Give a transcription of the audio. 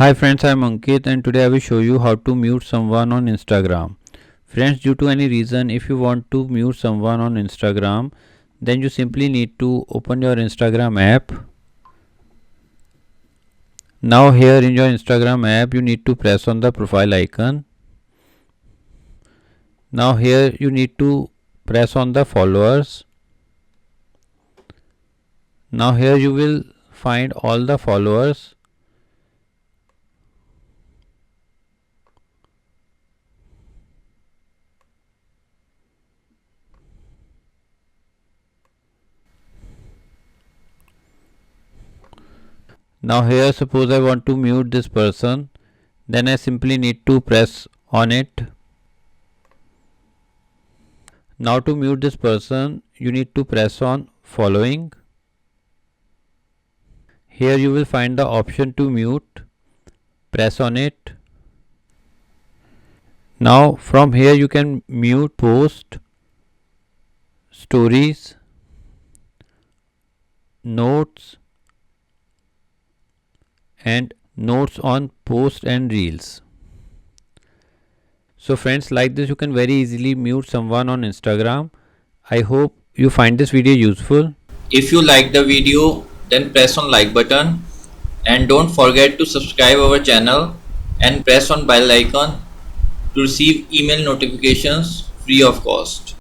Hi friends, I'm Ankit and today I will show you how to mute someone on Instagram. Friends, due to any reason, if you want to mute someone on Instagram, then you simply need to open your Instagram app. Now here in your Instagram app, you need to press on the profile icon. Now here you need to press on the followers. Now here you will find all the followers. Now here suppose I want to mute this person, then I simply need to press on it. Now to mute this person, you need to press on following. Here you will find the option to mute. Press on it. Now from here you can mute post, stories, notes and notes on post and reels. So friends, like this you can very easily mute someone on Instagram. I hope you find this video useful. If you like the video, then press on like button and don't forget to subscribe our channel and press on bell icon to receive email notifications free of cost.